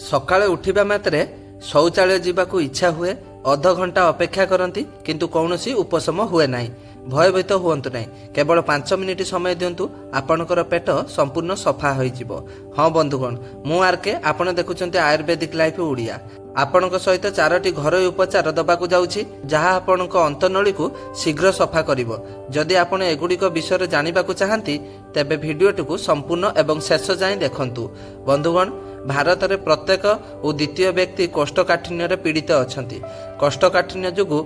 सकाळे उठिबा मात्रे शौचालय जीवाकू इच्छा हुए, अध घंटा अपेक्षा करती किंतु कौनसी उपशम हुए नाही। भयभीत हुअन्तु नाही, केवल 5 मिनिट समय दिंतु आपणकर पेट संपूर्ण सफा होइजिवो। हाँ बंधुगण, मु आरके आपण देखुछन्ते आयुर्वेदिक लाइफ ओडिया। आपणक सहित 4टी घरोई उपचार दबाकू जाउछि जहा आपणक अंतनळी को शीघ्र सफा करिवो। जदि आपण एगुड़िक विषय जानिबाकू चाहंती तेबे भिडियोटिकू संपूर्ण एवं शेष जाए देखंतु। बंधुगण, भारत में प्रत्येक और द्वितीय व्यक्ति कोष्ठकाठिन्य पीड़ित अछंती। कोष्ठकाठिन्य जोगु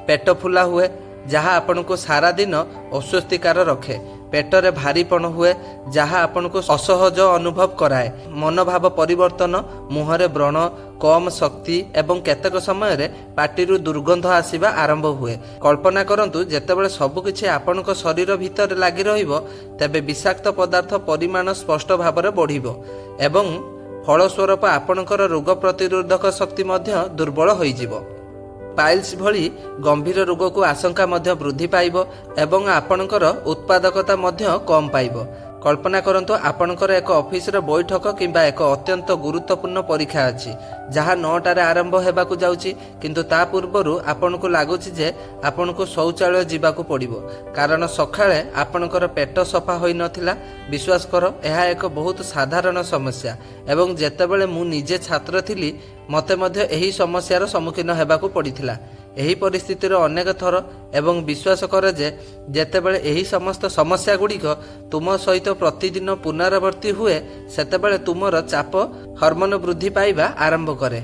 पेट फुला हुए जहाँ आपन को सारा दिन अस्वस्तिकार रखे, पेटरे भारीपण हुए जहाँ आपन को असहज अनुभव कराए, मनोभाव परिवर्तन, मुहरे व्रण, कम शक्ति एवं केतक समय रे पाटिरु दुर्गंध आसीबा आरंभ हुए। कल्पना करंतु जेतेबेले सबकिछि आपनक शरीर भितर लागि रहिबो तेबे विषाक्त पदार्थ परिमाण स्पष्ट भाव में बढ़िबो एवं फलस्वरूप आपणकर रोग प्रतिरोधक शक्ति मध्य दुर्बल होइजिवो। पाइल्स भली गंभीर रोग को आशंका मध्य वृद्धि पाइबो एवं आपणकर उत्पादकता मध्य कम पाइबो। कल्पना करंतु आपणकर एक ऑफिस रे बैठक किंबा एक अत्यंत गुरुत्वपूर्ण परीक्षा अछि जहाँ 9टारे आरंभ हेबाकू जाउछि, किंतु ता पूर्वरु आपनको लागुछि जे आपनको शौचालय जीवाकू पड़िबो कारण सखाळे आपणकर पेट सफा होई नथिला। विश्वास कर, यह एक बहुत साधारण समस्या एवं जेतेबेले मु निजे छात्र थिली मते मध्य एही समस्यार सम्मुखीन हेबाकू पड़िथिला। एही परिस्थितिर अनेक थर एवं विश्वास कर जे जेतेबेले एही समस्त समस्या गुड़िक तुम सहित प्रतिदिन पुनरावृत्ति हुए सेतेबेले तुमर चाप हार्मोन वृद्धि पाइबा आरंभ करे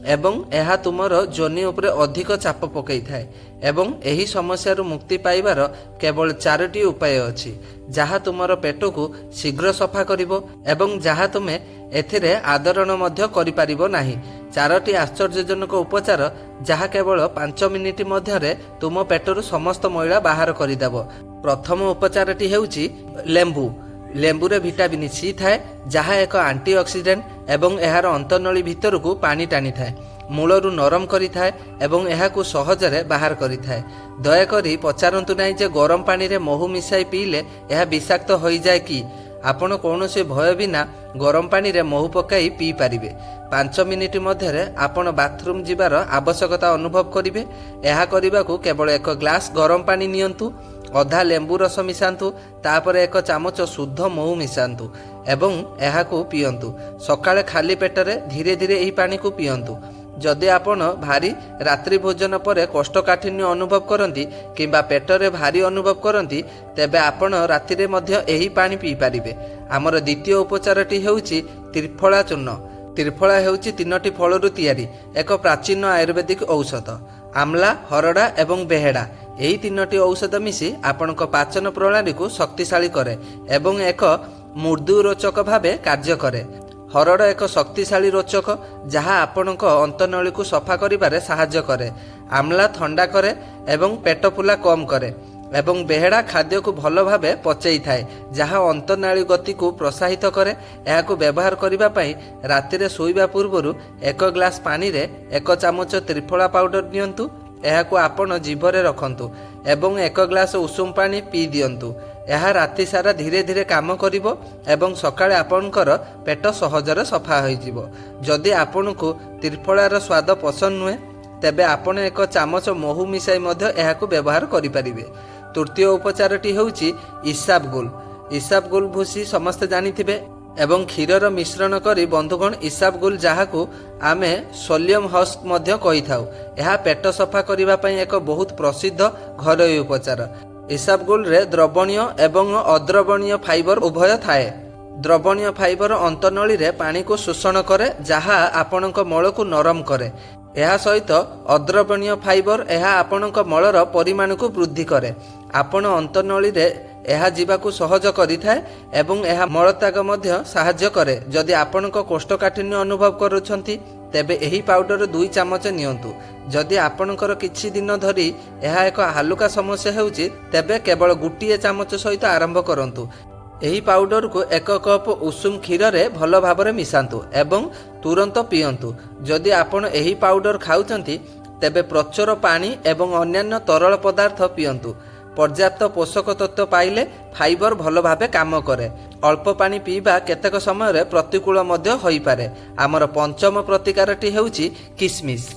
एवं यह तुमर जोनि उपरे अधिक चाप पकई थाए एवं एही समस्या मुक्ति पाइबार केवल 4टी उपाय अछि जहाँ तुमर पेट को शीघ्र सफा करिवो एवं जहाँ तुमे एथिरे आदरण मध्य करि पारिबो नाही। 4टी आश्चर्यजनक उपचार जहाँ केवल 5 मिनिट मध्यरे तुम पेटरू समस्त मैला बाहर करिदेव। प्रथम उपचारटी हेउछि लेंबू। लेंबुरे विटामिन सी थाए जहाँ एक एंटीऑक्सीडेंट एवं एहार अंतनली भितर को पानी टाणी थाए, मूलरू नरम करि थाए एवं एहाकू सहजरे बाहर करि थाए। दयाकरी पचारंतु नाही जे गरम पानी रे महू मिसाई पीले यह विषाक्त होई जाए कि। आपण कौनसी भय बिना गरम पानी रे महू पकाई पी पारिबे। 5 मिनिट मध्यरे आपण बाथरूम जीवार आवश्यकता अनुभव करिवे। यह करबाकू केवल 1 ग्लास गरम पानी नियंतु, अधा लेंबू रस मिसांतु, तापर 1 चामच शुद्ध महू मिसांतु एवं एहाकू पियंतु। सकाळे खाली पेटरे धीरे धीरे एही पानी को पियंतु। जदि आपण भारी रात्रि भोजन पर कोष्ठकाठिन्य अनुभव करती किंबा पेटरे भारी अनुभव करती तेबे आपण रातिरे मध्य एही पानी पी पारिबे। आमर द्वितीय उपचारटी हेउछि त्रिफला चूर्ण। त्रिफला हेउछि 3टी फलरू तैयारी एक प्राचीन आयुर्वेदिक औषध। आमला, हरड़ा एवं बेहेड़ा एही 3टी औषध मिसी आपणक पाचन प्रणाली को शक्तिशाली करे एवं एक मृदु रोचक भावे कार्य करे। हरड़ एक शक्तिशाली रोचक जहाँ आपणक अंतनली को सफा करिबारे सहाय्य करे। आमला थंडा करे एवं पेट फुला कम करे एवं बेहेड़ा खाद्य को भल भावे पचई थाए जहाँ अंतनाली गति को प्रोत्साहित करे। एहाकू व्यवहार करिबा पई रातिरे सोइबा पूर्वरु 1 ग्लास पानी रे 1 चामच त्रिफला पाउडर नियंतु। एहाकू आपण जीभरे रखंतु एवं 1 ग्लास उषुम पानी पी दियंतु। यह राति सारा धीरे धीरे काम करिवो एवं सकाळे आपणकर पेट सहजरे सफा होइजिवो। जदि आपणकू त्रिफलार स्वाद पसंद नुहे तेबे आपण 1 चामच महू मिसाई मध्य एहाकू व्यवहार करि परिबे। तृतीय उपचारटी हेउछि इसबगोल। इसबगोल भूसी समस्त जानिथिबे एवं क्षीरर मिश्रण करी बंधुगण इसबगोल जहाकू आमे सोलियम हस्क मध्य कहि थाउ। यह पेट सफा करिबा पई एक बहुत प्रसिद्ध घरोई उपचार। इसबगोल रे द्रवणीय एवं अद्रवणीय फाइबर उभय थाए। द्रवणीय फाइबर अंतनली रे पानी को शोषण करे जहाँ आपणक मल को नरम करे। यह सहित अद्रवणीय फाइबर यह आपणक मलर परिमाण को वृद्धि करे। आपण अंतनली रे यह जीवाकू सहज करिथाए एवं यह मलत्याग मध्य सहाय्य करे। जदि आपणक कोष्ठकाठिन्य अनुभव करुछंती तेबे एही पाउडर 2 चामच नियंतु। जदि आपणकर किछि दिन धरी यह एक हालुका समस्या हेउछि तेबे केवल 1 चामच सहित आरंभ करंतु। एही पाउडर को 1 कप उषुम क्षीर रे भल भाबरे मिसांतु एवं तुरंत पियंतु। जदि आपण एही पाउडर खाउछंती तेबे प्रचुर पानी एवं अन्यान्य तरल पदार्थ पियंतु। पर्याप्त पोषक तत्व पाइले फाइबर भल भाबे काम करे। अल्प पानी पीवा केतेक समय प्रतिकूल मध्य होई पारे। आमर पंचम प्रतिकारटी हेउची किसमिस।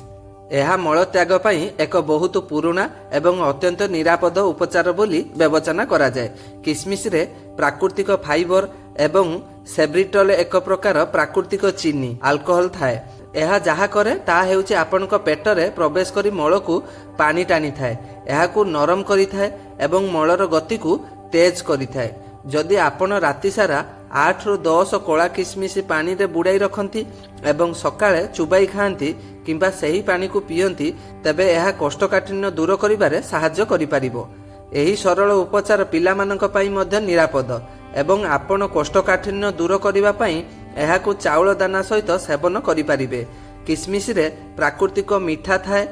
यह मलत्याग पई एक बहुत पुराना एवं अत्यंत निरापद उपचार बोली विवेचना करा जाए। किसमिस रे प्राकृतिक फाइबर एवं सेब्रिटल एक प्रकार प्राकृतिक चीनी अल्कोहल थाए। यह जहा करे ता हेउची आपनक पेटरे प्रवेश करी मल को पानी टानी थाए, यहाकू नरम करी थाए एवं मलर गति को तेज करी थाए। जदि आपण राति सारा 8 ରୁ 10 कला किसमिस पानी रे बुड़ाई रखती एवं सकाळे चुबाई खाती किंबा सही पानी को पियंती तेबे यह कोष्ठकाठिन्य दूर करिबारे सहाय्य करि परिबो। एही सरल उपचार पिलामानक पई मध्य निरापद एवं आपण कोष्ठकाठिन्य दूर करिबा पई एहाकू चाउल दाना सहित सेवन करि परिबे। किसमिस रे प्राकृतिक मीठा थाए,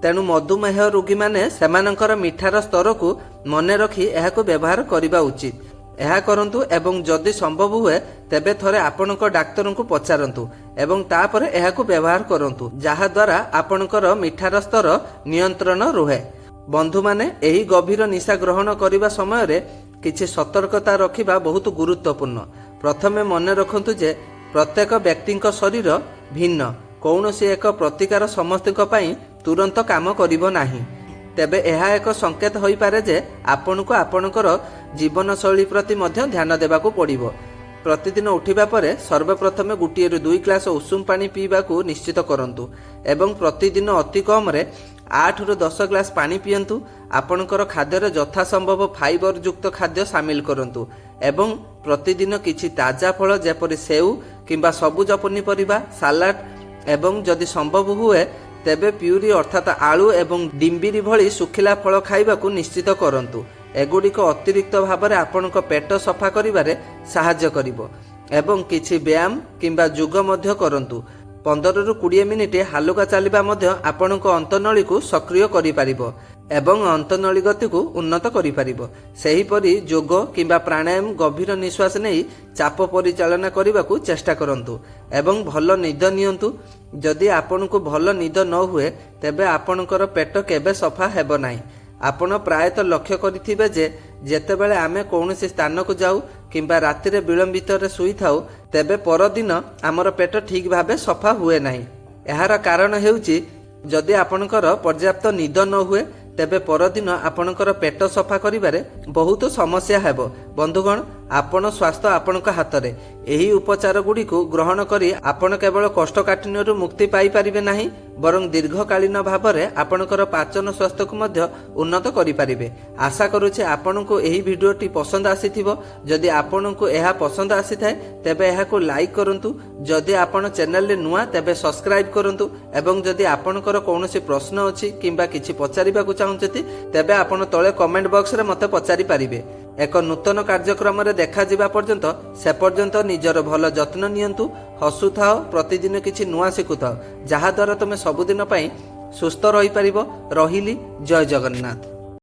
तेणु मधुमेह रोगी माने सेमानकर मीठार स्तर को मने रखी एहाकू व्यवहार करिबा उचित। यह करंतु एवं जदि संभव हुए तेबे थरे आपणक डाक्तर को पचारंतु एवं तापर एहाकू व्यवहार करंतु, जहा द्वारा आपणकर मीठार स्तर नियंत्रण रुहे। बंधु माने एही गभीर निशा ग्रहण करिबा समय रे किछि सतर्कता रखिबा बहुत गुरुत्वपूर्ण। प्रथमे मने रखंतु जे प्रत्येक व्यक्तिक शरीर भिन्न, कौनसी एक प्रतिकार समस्तक पई तुरंत काम करिबो नाही। तेबे यह एक संकेत होई पारे जे आपनको आपणकर जीवन शैली प्रति मध्य ध्यान देबाकू पड़िबो। प्रतिदिन उठिबा परे सर्वप्रथमे 1 ରୁ 2 ग्लास उषुम पानी पीबाकू निश्चित करंतु एवं प्रतिदिन अति कम रे 8 ରୁ 10 ग्लास पानी पियंतु। आपणकर खाद्य रे यथा संभव फाइबर युक्त खाद्य शामिल करंतु एवं प्रतिदिन किछि ताजा फल जेपरि सेउ किंबा सबुज पनीपरिबा सालाड एवं जदि संभव हुए तेबे प्यूरी अर्थात आलू एवं डिम्बिरी भली सुखिला फल खाइबाकू निश्चित करंतु। एगुड़िक अतिरिक्त भाव में आपणक पेट सफा करिबारे सहाय्य करिबो एवं किछि व्यायाम किंबा योग मध्य करंतु। 15 ରୁ 20 मिनिट हालुका चलिबा मध्य आपणक अंतनळी को सक्रिय करि पारिबो एवं अंतनळी गति को उन्नत करि पारिबो। सेही परि योग किंबा प्राणायाम गभीर निश्वास नहीं चाप परिचालना करबाकू चेष्टा करंतु एवं भल निद नियंतु। जदि आपनकू भल निद न हुए तेबे आपणकर पेट केबे सफा हेबो नाही। आपण प्रायतः लक्ष्य करिथिबे जे जेतेबेले आमे कौनसी स्थान को जाऊ किंबा राति रे विलंबित रे सुई थाऊ तेबे परदिन आमर पेट ठीक भाबे सफा हुए नाही। एहार कारण हेउची जदि आपणकर पर्याप्त निद न हुए तेबे परदिन आपणकर पेट सफा करिबारे बहुत समस्या हेबो। बंधुगण, आपण स्वास्थ्य आपणक हाथ रे। एही उपचार गुडी को ग्रहण करी आपण केवल कोष्ठकाठिन्यरु मुक्ति पाई परिबे नाही बरं दीर्घकालीन भावरे आपणकर पाचन स्वास्थ्य को मध्य उन्नत करि परिबे। आशा करूछे आपणको एही भिडियोटी पसंद आसीथिबो। जदि आपणको एहा पसंद आसीथाय तेबे एहाको लाइक करंतु। जदि आपण चैनल रे नुआ तेबे सब्सक्राइब करंतु एवं जदि आपणकर कोनोसी प्रश्न अछि किंबा किछि पचारिबाकू चाहुचति तेबे आपण तळे कमेंट बॉक्स रे मते पचारि पारिबे। एक नूतन कार्यक्रम रे देखा जिबा पर्यंत से पर्यंत निजर भल जत्न नियंतु, हसुथाओ, प्रतिदिन किछि नुआ शिखुथाओ, जहा द्वारा तुमे सबुदिन पई सुस्थ रही पारिबो। रहिली। जय जगन्नाथ।